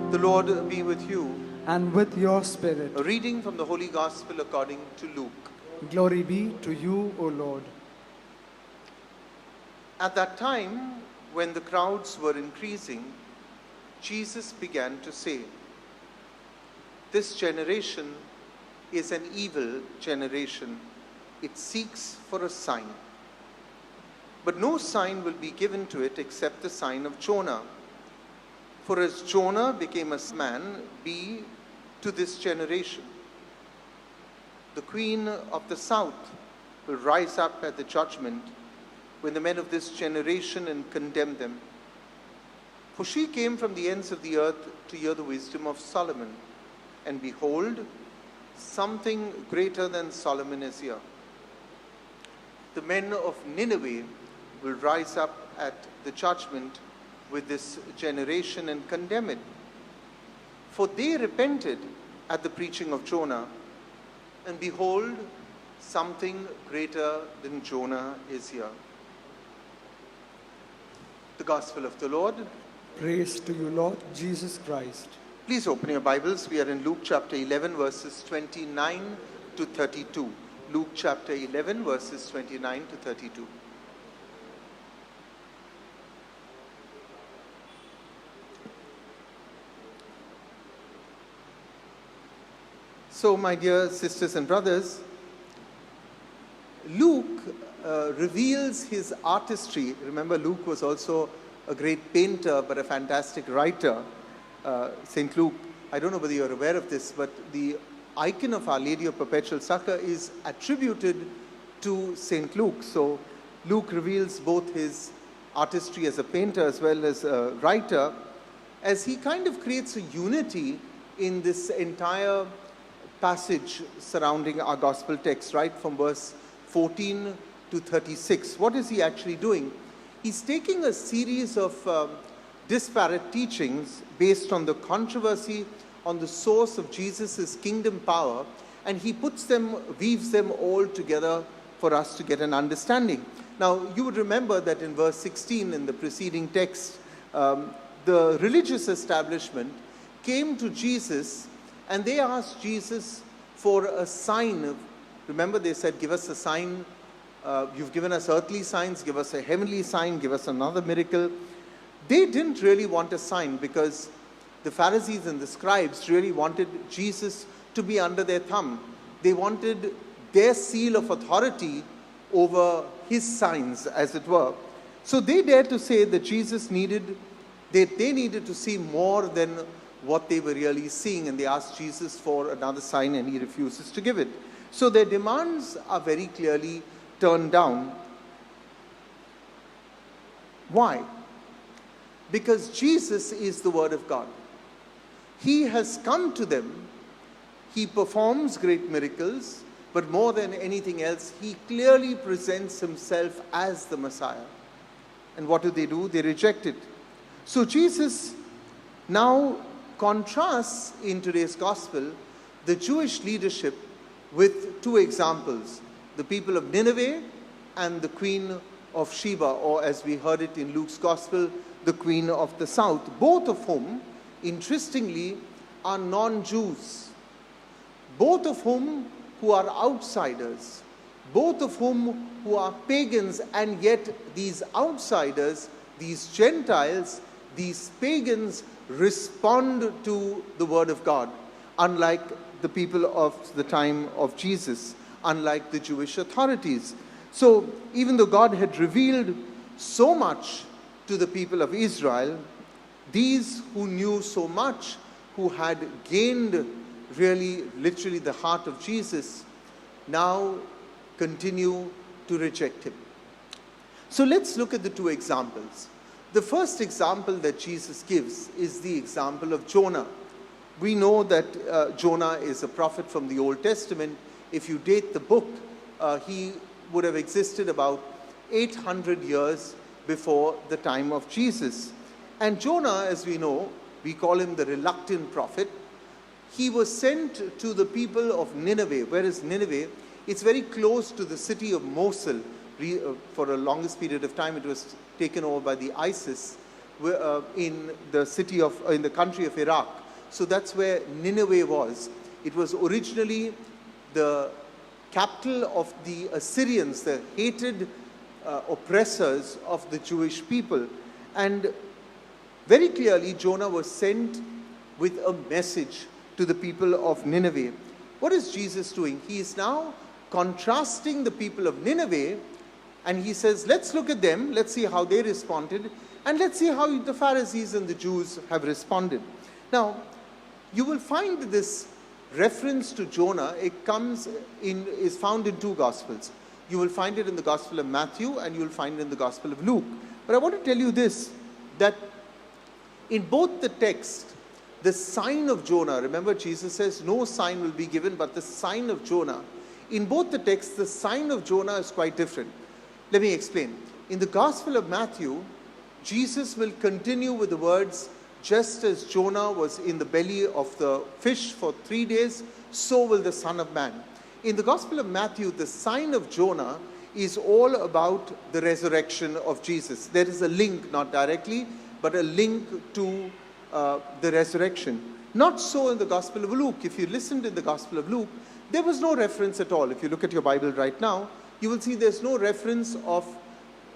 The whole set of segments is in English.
The Lord be with you. And with your spirit. A reading from the Holy Gospel according to Luke. Glory be to you, O Lord. At that time, when the crowds were increasing, Jesus began to say, "This generation is an evil generation. It seeks for a sign. But no sign will be given to it except the sign of Jonah. For as Jonah became a man, be to this generation. The queen of the south will rise up at the judgment when the men of this generation and condemn them. For she came from the ends of the earth to hear the wisdom of Solomon. And behold, something greater than Solomon is here. The men of Nineveh will rise up at the judgment with this generation and condemn it. For they repented at the preaching of Jonah, and behold, something greater than Jonah is here." The Gospel of the Lord. Praise to you, Lord Jesus Christ. Please open your Bibles. We are in Luke chapter 11, verses 29 to 32. Luke chapter 11, verses 29 to 32. So, my dear sisters and brothers, Luke reveals his artistry. Remember, Luke was also a great painter, but a fantastic writer. St. Luke, I don't know whether you're aware of this, but the icon of Our Lady of Perpetual Succor is attributed to St. Luke. So, Luke reveals both his artistry as a painter as well as a writer, as he kind of creates a unity in this entire passage surrounding our gospel text, right from verse 14 to 36. What is he actually doing? He's taking a series of disparate teachings based on the controversy on the source of Jesus' kingdom power, and he weaves them all together for us to get an understanding. Now, you would remember that in verse 16 in the preceding text, the religious establishment came to Jesus and they asked Jesus for a sign. Remember, they said, "Give us a sign. You've given us earthly signs. Give us a heavenly sign. Give us another miracle." They didn't really want a sign because the Pharisees and the scribes really wanted Jesus to be under their thumb. They wanted their seal of authority over his signs, as it were. So they dared to say that they needed to see more than what they were really seeing, and they asked Jesus for another sign and he refuses to give it. So their demands are very clearly turned down. Why? Because Jesus is the Word of God. He has come to them. He performs great miracles, but more than anything else, he clearly presents himself as the Messiah. And what do? They reject it. So Jesus now contrasts in today's gospel the Jewish leadership with two examples: the people of Nineveh and the queen of Sheba, or as we heard it in Luke's gospel, the queen of the south, both of whom, interestingly, are non-Jews, both of whom who are outsiders, both of whom who are pagans, and yet these outsiders, these Gentiles, these pagans respond to the Word of God, unlike the people of the time of Jesus, unlike the Jewish authorities. So even though God had revealed so much to the people of Israel, these who knew so much, who had gained really literally the heart of Jesus, now continue to reject him. So let's look at the two examples. The first example that Jesus gives is the example of Jonah. We know that Jonah is a prophet from the Old Testament. If you date the book, he would have existed about 800 years before the time of Jesus. And Jonah, as we know, we call him the reluctant prophet. He was sent to the people of Nineveh. Where is Nineveh? It's very close to the city of Mosul. For the longest period of time, it was taken over by the ISIS. in the country of Iraq. So that's where Nineveh was. It was originally the capital of the Assyrians, the hated oppressors of the Jewish people. And very clearly, Jonah was sent with a message to the people of Nineveh. What is Jesus doing? He is now contrasting the people of Nineveh, and he says, let's look at them, let's see how they responded, and let's see how the Pharisees and the Jews have responded. Now, you will find this reference to Jonah, is found in two Gospels. You will find it in the Gospel of Matthew, and you will find it in the Gospel of Luke. But I want to tell you this, that in both the texts, the sign of Jonah, remember Jesus says, no sign will be given but the sign of Jonah. In both the texts, the sign of Jonah is quite different. Let me explain. In the Gospel of Matthew, Jesus will continue with the words, just as Jonah was in the belly of the fish for 3 days, so will the Son of Man. In the Gospel of Matthew, the sign of Jonah is all about the resurrection of Jesus. There is a link, not directly, but a link to the resurrection. Not so in the Gospel of Luke. If you listened in the Gospel of Luke, there was no reference at all. If you look at your Bible right now, you will see there's no reference of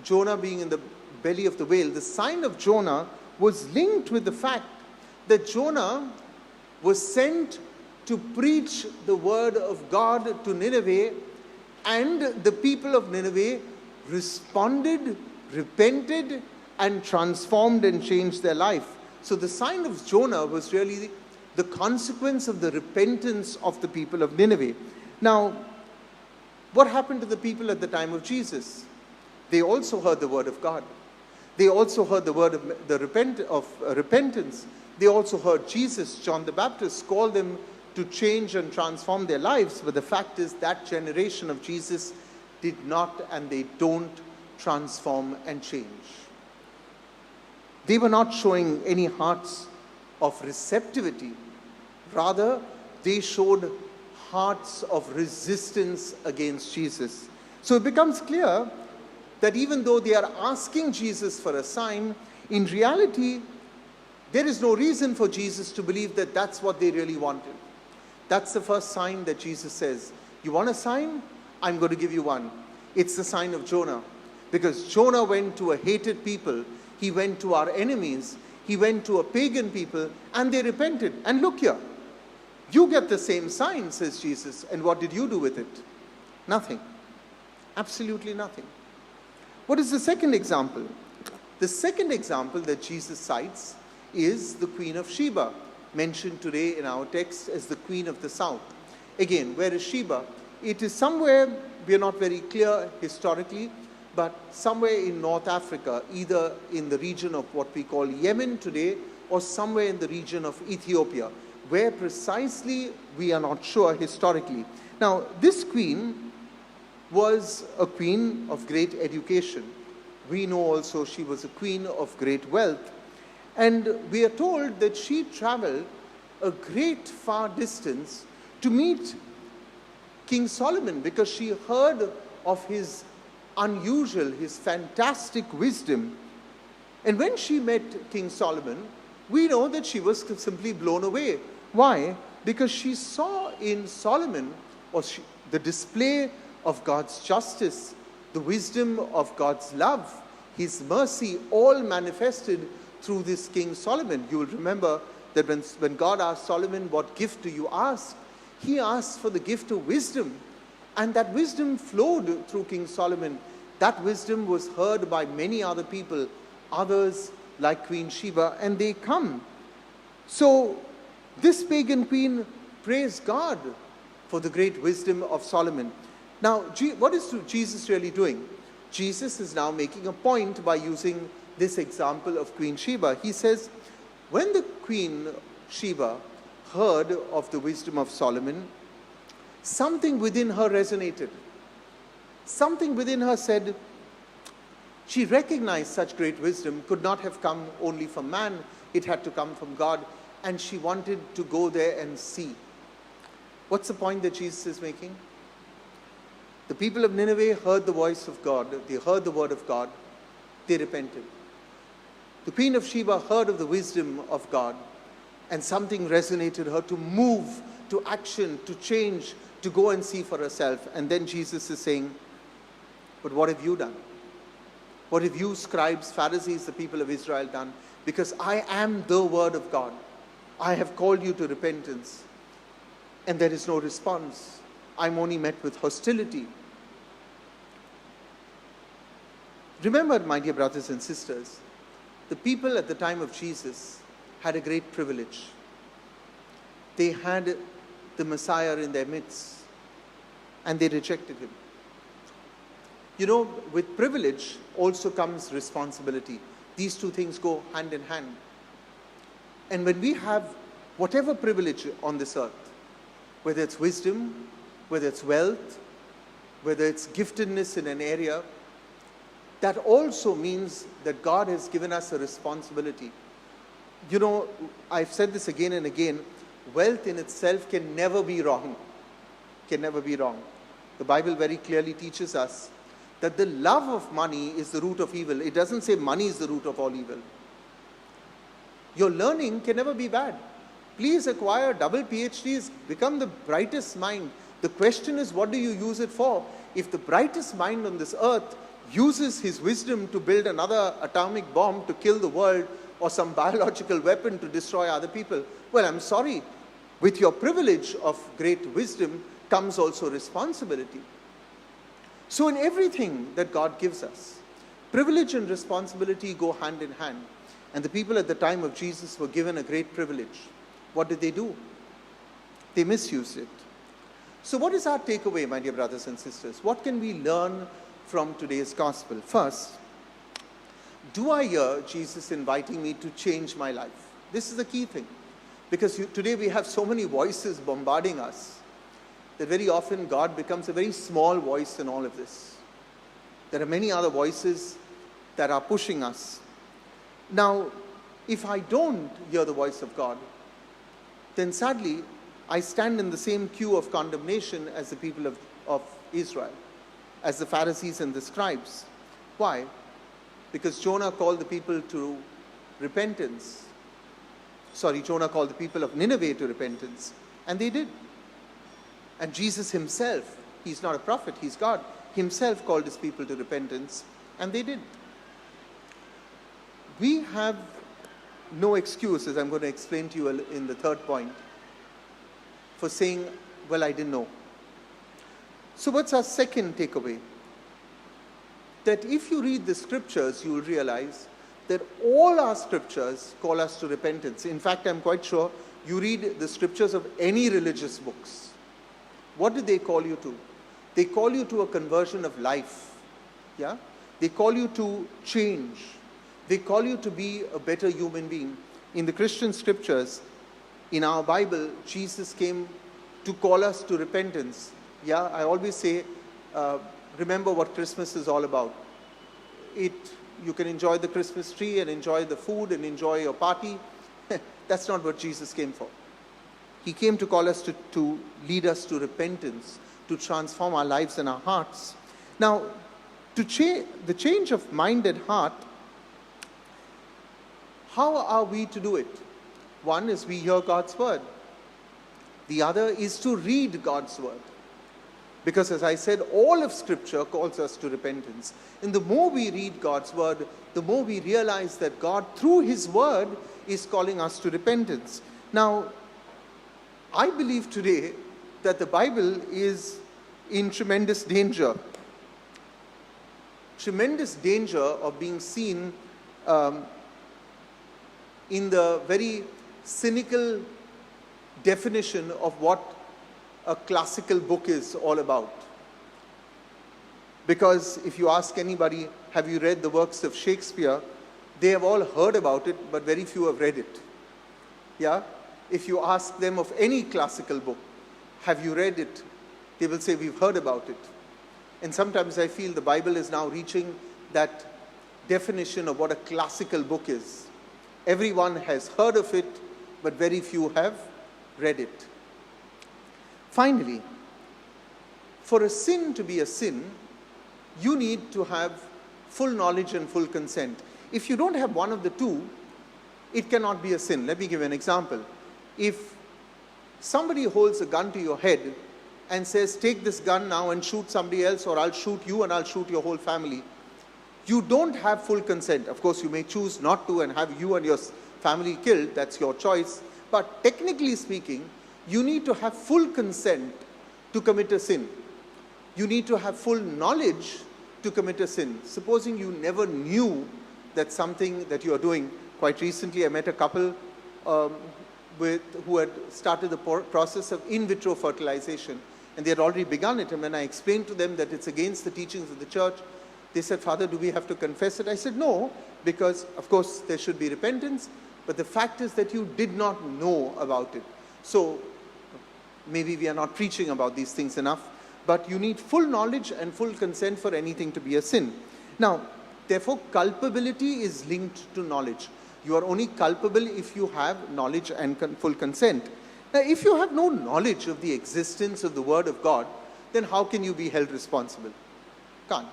Jonah being in the belly of the whale. The sign of Jonah was linked with the fact that Jonah was sent to preach the word of God to Nineveh, and the people of Nineveh responded, repented, and transformed and changed their life. So the sign of Jonah was really the consequence of the repentance of the people of Nineveh. Now, what happened to the people at the time of Jesus? They also heard the word of God. They also heard the word of repentance. They also heard Jesus, John the Baptist, call them to change and transform their lives. But the fact is that generation of Jesus did not, and they don't transform and change. They were not showing any hearts of receptivity. Rather, they showed hearts of resistance against Jesus. So it becomes clear that even though they are asking Jesus for a sign, in reality, there is no reason for Jesus to believe that that's what they really wanted. That's the first sign that Jesus says. You want a sign? I'm going to give you one. It's the sign of Jonah. Because Jonah went to a hated people. He went to our enemies. He went to a pagan people, and they repented. And look here. You get the same sign, says Jesus. And what did you do with it? Nothing. Absolutely nothing. What is the second example? The second example that Jesus cites is the Queen of Sheba, mentioned today in our text as the Queen of the South. Again, where is Sheba? It is somewhere, we are not very clear historically, but somewhere in North Africa, either in the region of what we call Yemen today, or somewhere in the region of Ethiopia. Where precisely, we are not sure historically. Now, this queen was a queen of great education. We know also she was a queen of great wealth. And we are told that she traveled a great far distance to meet King Solomon, because she heard of his unusual, his fantastic wisdom. And when she met King Solomon, we know that she was simply blown away. Why? Because she saw in Solomon the display of God's justice, the wisdom of God's love, his mercy, all manifested through this King Solomon. You will remember that when God asked Solomon, what gift do you ask? He asked for the gift of wisdom. And that wisdom flowed through King Solomon. That wisdom was heard by many other people, others like Queen Sheba, and they come. So this pagan queen praised God for the great wisdom of Solomon. Now, what is Jesus really doing? Jesus is now making a point by using this example of Queen Sheba. He says, when the Queen Sheba heard of the wisdom of Solomon, something within her resonated. Something within her said, she recognized such great wisdom could not have come only from man, it had to come from God, and she wanted to go there and see. What's the point that Jesus is making? The people of Nineveh heard the voice of God, they heard the word of God, they repented. The Queen of Sheba heard of the wisdom of God, and something resonated her to move, to action, to change, to go and see for herself. And then Jesus is saying, but what have you done? What have you, scribes, Pharisees, the people of Israel, done? Because I am the word of God. I have called you to repentance. And there is no response. I'm only met with hostility. Remember, my dear brothers and sisters, the people at the time of Jesus had a great privilege. They had the Messiah in their midst, and they rejected him. You know, with privilege also comes responsibility. These two things go hand in hand. And when we have whatever privilege on this earth, whether it's wisdom, whether it's wealth, whether it's giftedness in an area, that also means that God has given us a responsibility. You know, I've said this again and again, wealth in itself can never be wrong. Can never be wrong. The Bible very clearly teaches us that the love of money is the root of evil. It doesn't say money is the root of all evil. Your learning can never be bad. Please acquire double PhDs, become the brightest mind. The question is, what do you use it for? If the brightest mind on this earth uses his wisdom to build another atomic bomb to kill the world, or some biological weapon to destroy other people, well, I'm sorry. With your privilege of great wisdom comes also responsibility. So in everything that God gives us, privilege and responsibility go hand in hand. And the people at the time of Jesus were given a great privilege. What did they do? They misused it. So what is our takeaway, my dear brothers and sisters? What can we learn from today's gospel? First, do I hear Jesus inviting me to change my life? This is the key thing. Because today we have so many voices bombarding us that very often God becomes a very small voice in all of this. There are many other voices that are pushing us. Now, if I don't hear the voice of God, then sadly, I stand in the same queue of condemnation as the people of Israel, as the Pharisees and the scribes. Why? Because Jonah called the people to repentance. Jonah called the people of Nineveh to repentance, and they did. And Jesus himself, he's not a prophet, he's God, himself called his people to repentance, and they did. We have no excuse, as I'm going to explain to you in the third point, for saying, well, I didn't know. So what's our second takeaway? That if you read the scriptures, you will realize that all our scriptures call us to repentance. In fact, I'm quite sure you read the scriptures of any religious books. What do they call you to? They call you to a conversion of life. Yeah? They call you to change. They call you to be a better human being. In the Christian scriptures, in our Bible, Jesus came to call us to repentance. Yeah, I always say, remember what Christmas is all about. You can enjoy the Christmas tree and enjoy the food and enjoy your party. That's not what Jesus came for. He came to call us to lead us to repentance, to transform our lives and our hearts. Now, the change of mind and heart, how are we to do it? One is we hear God's word. The other is to read God's word. Because as I said, all of Scripture calls us to repentance. And the more we read God's word, the more we realize that God, through his word, is calling us to repentance. Now, I believe today that the Bible is in tremendous danger. Tremendous danger of being seen in the very cynical definition of what a classical book is all about. Because if you ask anybody, have you read the works of Shakespeare? They have all heard about it, but very few have read it. Yeah? If you ask them of any classical book, have you read it? They will say, we've heard about it. And sometimes I feel the Bible is now reaching that definition of what a classical book is. Everyone has heard of it, but very few have read it. Finally, for a sin to be a sin, you need to have full knowledge and full consent. If you don't have one of the two, it cannot be a sin. Let me give you an example. If somebody holds a gun to your head and says, take this gun now and shoot somebody else, or I'll shoot you and I'll shoot your whole family, you don't have full consent. Of course, you may choose not to and have you and your family killed. That's your choice. But technically speaking, you need to have full consent to commit a sin. You need to have full knowledge to commit a sin. Supposing you never knew that something that you are doing. Quite recently, I met a couple who had started the process of in vitro fertilization, and they had already begun it. And when I explained to them that it's against the teachings of the church, they said, Father, do we have to confess it? I said, no, because of course there should be repentance, but the fact is that you did not know about it. So maybe we are not preaching about these things enough, but you need full knowledge and full consent for anything to be a sin. Now, therefore, culpability is linked to knowledge. You are only culpable if you have knowledge and full consent. Now, if you have no knowledge of the existence of the Word of God, then how can you be held responsible? Can't.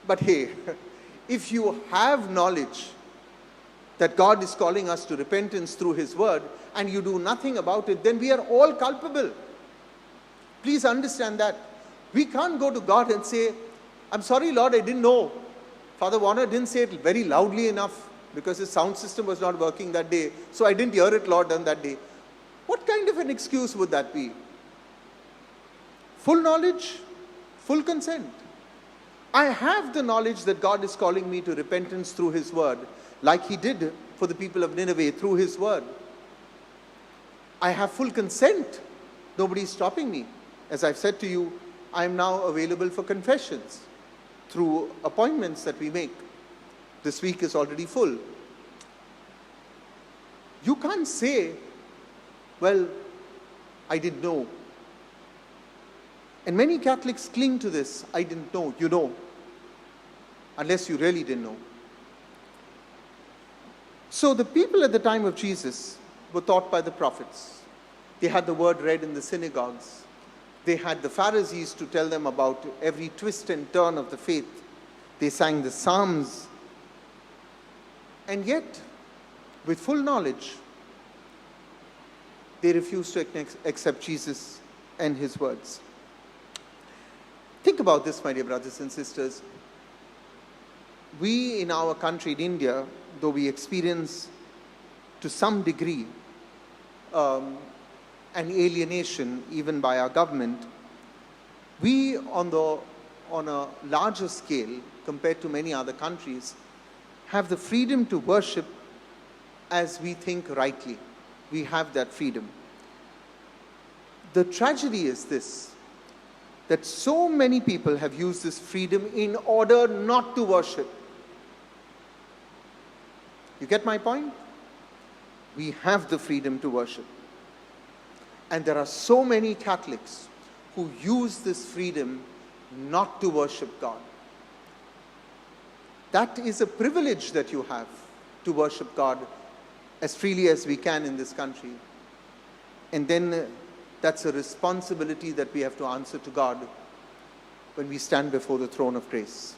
But hey, if you have knowledge that God is calling us to repentance through His Word, and you do nothing about it, then we are all culpable. Please understand that. We can't go to God and say, I'm sorry, Lord, I didn't know. Father Warner didn't say it very loudly enough because his sound system was not working that day, so I didn't hear it, Lord, on that day. What kind of an excuse would that be? Full knowledge, full consent. I have the knowledge that God is calling me to repentance through His Word, like He did for the people of Nineveh through His Word. I have full consent. Nobody is stopping me. As I've said to you, I am now available for confessions through appointments that we make. This week is already full. You can't say, well, I didn't know. And many Catholics cling to this, I didn't know, you know, unless you really didn't know. So the people at the time of Jesus were taught by the prophets. They had the word read in the synagogues. They had the Pharisees to tell them about every twist and turn of the faith. They sang the Psalms. And yet, with full knowledge, they refused to accept Jesus and His words. Think about this, my dear brothers and sisters. We in our country, in India, though we experience to some degree an alienation even by our government, we on a larger scale compared to many other countries have the freedom to worship as we think rightly. We have that freedom. The tragedy is this, that so many people have used this freedom in order not to worship. You get my point? We have the freedom to worship. And there are so many Catholics who use this freedom not to worship God. That is a privilege that you have, to worship God as freely as we can in this country. And then that's a responsibility that we have to answer to God when we stand before the throne of grace.